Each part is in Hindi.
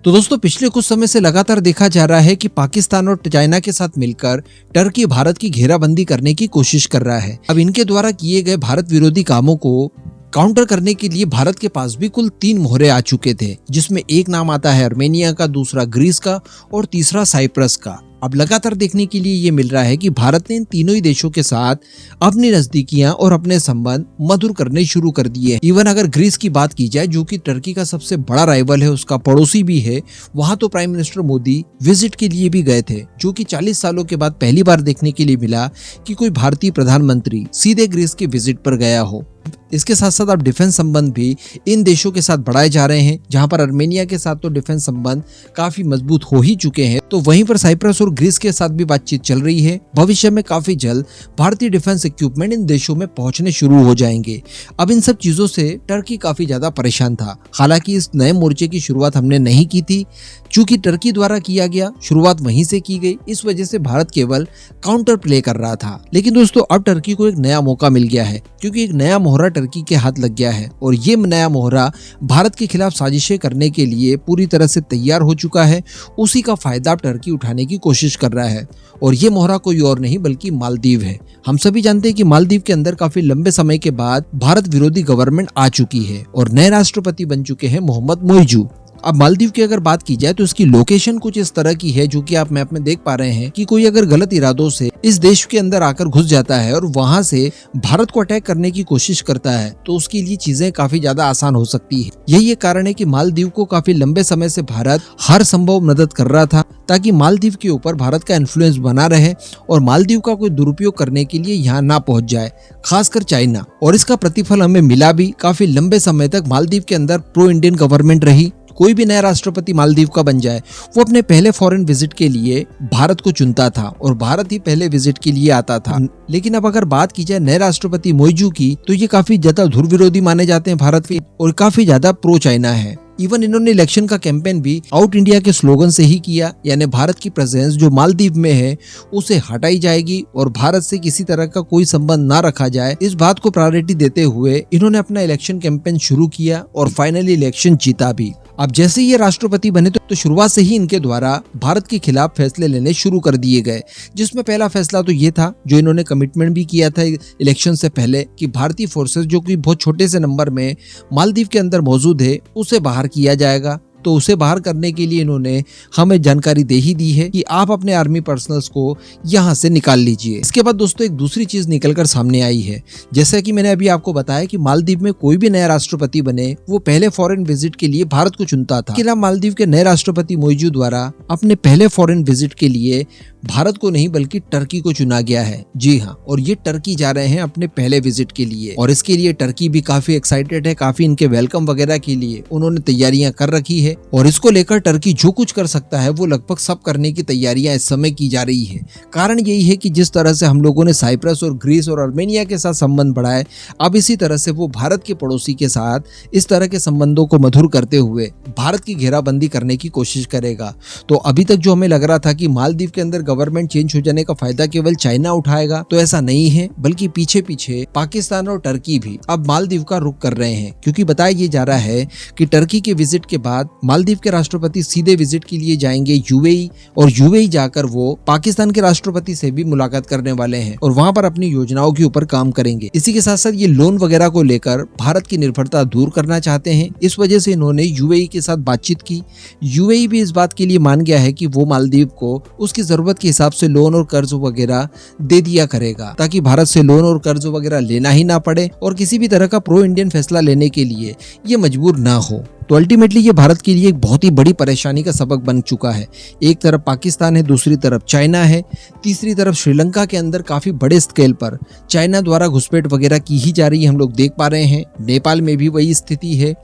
तो दोस्तों पिछले कुछ समय से लगातार देखा जा रहा है कि पाकिस्तान और चाइना के साथ मिलकर टर्की भारत की घेराबंदी करने की कोशिश कर रहा है। अब इनके द्वारा किए गए भारत विरोधी कामों को काउंटर करने के लिए भारत के पास भी कुल 3 मोहरे आ चुके थे, जिसमें एक नाम आता है आर्मेनिया का, दूसरा ग्रीस का और तीसरा साइप्रस का। अब लगातार देखने के लिए ये मिल रहा है कि भारत ने इन तीनों ही देशों के साथ अपनी नजदीकियां और अपने संबंध मधुर करने शुरू कर दिए। इवन अगर ग्रीस की बात की जाए, जो कि टर्की का सबसे बड़ा राइवल है, उसका पड़ोसी भी है, वहां तो प्राइम मिनिस्टर मोदी विजिट के लिए भी गए थे, जो कि 40 सालों के बाद पहली बार देखने के लिए मिला कि कोई भारतीय प्रधानमंत्री सीधे ग्रीस के विजिट पर गया हो। इसके साथ साथ अब डिफेंस संबंध भी इन देशों के साथ बढ़ाए जा रहे हैं, जहां पर आर्मेनिया के साथ तो डिफेंस संबंध काफी मजबूत हो ही चुके हैं, तो वहीं पर साइप्रस और ग्रीस के साथ भी बातचीत चल रही है। भविष्य में काफी जल्द भारतीय डिफेंस इक्विपमेंट इन देशों में पहुंचने शुरू हो जाएंगे। अब इन सब चीजों से टर्की काफी ज्यादा परेशान था। हालांकि इस नए मोर्चे की शुरुआत हमने नहीं की थी, चूंकि टर्की द्वारा किया गया, शुरुआत वहीं से की गई, इस वजह से भारत केवल काउंटर प्ले कर रहा था। लेकिन दोस्तों अब टर्की को एक नया मौका मिल गया है, क्योंकि एक नया मोहरा टर्की के हाथ लग गया है और ये नया मोहरा भारत के खिलाफ साजिशें करने के लिए पूरी तरह से तैयार हो चुका है। उसी का फायदा टर्की उठाने की कोशिश कर रहा है और ये मोहरा कोई और नहीं बल्कि मालदीव है। हम सभी जानते हैं कि मालदीव के अंदर काफी लंबे समय के बाद भारत विरोधी गवर्नमेंट आ चुकी है और नए राष्ट्रपति बन चुके हैं मोहम्मद मोइजू। अब मालदीव की अगर बात की जाए तो इसकी लोकेशन कुछ इस तरह की है, जो कि आप मैप में देख पा रहे हैं, कि कोई अगर गलत इरादों से इस देश के अंदर आकर घुस जाता है और वहां से भारत को अटैक करने की कोशिश करता है, तो उसके लिए चीजें काफी ज्यादा आसान हो सकती है। यही एक कारण है कि मालदीव को काफी लंबे समय से भारत हर संभव मदद कर रहा था, ताकि मालदीव के ऊपर भारत का इन्फ्लुएंस बना रहे और मालदीव का कोई दुरुपयोग करने के लिए यहाँ ना पहुंच जाए, खासकर चाइना। और इसका प्रतिफल हमें मिला भी। काफी लंबे समय तक मालदीव के अंदर प्रो इंडियन गवर्नमेंट रही। कोई भी नया राष्ट्रपति मालदीव का बन जाए, वो अपने पहले फॉरेन विजिट के लिए भारत को चुनता था और भारत ही पहले विजिट के लिए आता था। लेकिन अब अगर बात की जाए नए राष्ट्रपति मोइजू की, तो ये काफी ज्यादा धुर विरोधी माने जाते हैं भारत के और काफी ज्यादा प्रो चाइना है। इवन इन्होंने इलेक्शन का कैंपेन भी आउट इंडिया के स्लोगन से ही किया, यानी भारत की प्रेजेंस जो मालदीव में है उसे हटाई जाएगी और भारत से किसी तरह का कोई संबंध ना रखा जाए। इस बात को प्रायोरिटी देते हुए इन्होंने अपना इलेक्शन कैंपेन शुरू किया और फाइनली इलेक्शन जीता भी। अब जैसे ये राष्ट्रपति बने तो शुरुआत से ही इनके द्वारा भारत के खिलाफ फैसले लेने शुरू कर दिए गए, जिसमें पहला फैसला तो ये था, जो इन्होंने कमिटमेंट भी किया था इलेक्शन से पहले, कि भारतीय फोर्सेस जो कि बहुत छोटे से नंबर में मालदीव के अंदर मौजूद है उसे बाहर किया जाएगा। तो उसे बाहर करने के लिए इन्होंने हमें जानकारी दे ही दी है कि आप अपने आर्मी पर्सनल्स को यहाँ से निकाल लीजिए। इसके बाद दोस्तों एक दूसरी चीज निकलकर सामने आई है। जैसा कि मैंने अभी आपको बताया कि मालदीव में कोई भी नया राष्ट्रपति बने, वो पहले फॉरेन विजिट के लिए भारत को चुनता था। लेकिन मालदीव के नए राष्ट्रपति मोइजू द्वारा अपने पहले फॉरेन विजिट के लिए भारत को नहीं बल्कि टर्की को चुना गया है। जी हाँ, और ये टर्की जा रहे हैं अपने पहले विजिट के लिए और इसके लिए टर्की भी काफी एक्साइटेड है। काफी इनके वेलकम वगैरह के लिए उन्होंने तैयारियां कर रखी है और इसको लेकर टर्की जो कुछ कर सकता है वो लगभग सब करने की तैयारियां इस समय की जा रही है। कारण यही है कि जिस तरह से हम लोगों ने साइप्रस और ग्रीस और आर्मेनिया के साथ संबंध बढ़ाए, अब इसी तरह से वो भारत के पड़ोसी के साथ इस तरह के संबंधों को मधुर करते हुए भारत की घेराबंदी करने की कोशिश करेगा। तो अभी तक जो हमें लग रहा था कि मालदीव के अंदर गवर्नमेंट चेंज हो जाने का फायदा केवल चाइना उठाएगा, तो ऐसा नहीं है, बल्कि पीछे पीछे पाकिस्तान और टर्की भी अब मालदीव का रुख कर रहे हैं। क्योंकि बताया ये जा रहा है कि टर्की के विजिट के बाद मालदीव के राष्ट्रपति सीधे विजिट के लिए जाएंगे यूएई और यूएई जाकर वो पाकिस्तान के राष्ट्रपति से भी मुलाकात करने वाले हैं और वहां पर अपनी योजनाओं के ऊपर काम करेंगे। इसी के साथ साथ ये लोन वगैरह को लेकर भारत की निर्भरता दूर करना चाहते हैं। इस वजह से इन्होंने यूएई के साथ बातचीत की। यूएई भी इस बात के लिए मान गया है कि वो मालदीव को उसकी जरूरत के हिसाब से लोन और कर्ज वगैरह दे दिया करेगा, ताकि भारत से लोन और कर्ज वगैरह लेना ही ना पड़े और किसी भी तरह का प्रो इंडियन फैसला लेने के लिए ये मजबूर ना हो। तो अल्टीमेटली ये भारत के लिए एक बहुत ही बड़ी परेशानी का सबक बन चुका है। एक तरफ पाकिस्तान है, दूसरी तरफ चाइना है, तीसरी तरफ श्रीलंका के अंदर काफी बड़े स्केल पर चाइना द्वारा घुसपैठ वगैरह की ही जा रही है, हम लोग देख पा रहे हैं। नेपाल में भी वही स्थिति है।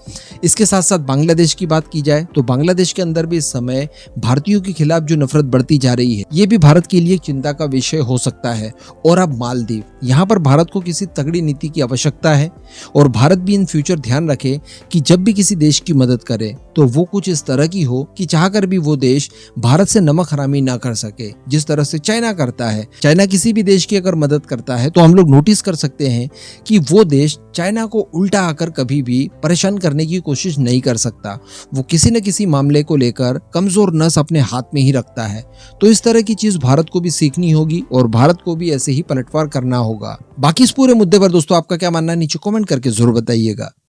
इसके साथ साथ बांग्लादेश की बात की जाए तो बांग्लादेश के अंदर भी इस समय भारतीयों के खिलाफ जो नफरत बढ़ती जा रही है, ये भी भारत के लिए चिंता का विषय हो सकता है। और अब मालदीव, यहाँ पर भारत को किसी तगड़ी नीति की आवश्यकता है और भारत भी इन फ्यूचर ध्यान रखे कि जब भी किसी देश की मदद करे तो वो कुछ इस तरह की हो कि चाहकर भी वो देश भारत से नमक हरामी ना कर सके, जिस तरह से चाइना करता है। चाइना किसी भी देश की अगर मदद करता है तो हम लोग नोटिस कर सकते हैं कि वो देश चाइना को उल्टा आकर कभी भी परेशान करने की कोशिश नहीं कर सकता। वो किसी न किसी मामले को लेकर कमजोर नस अपने हाथ में ही रखता है। तो इस तरह की चीज भारत को भी सीखनी होगी और भारत को भी ऐसे ही पलटवार करना होगा। बाकी इस पूरे मुद्दे पर दोस्तों आपका क्या मानना है, नीचे कमेंट करके जरूर बताइएगा।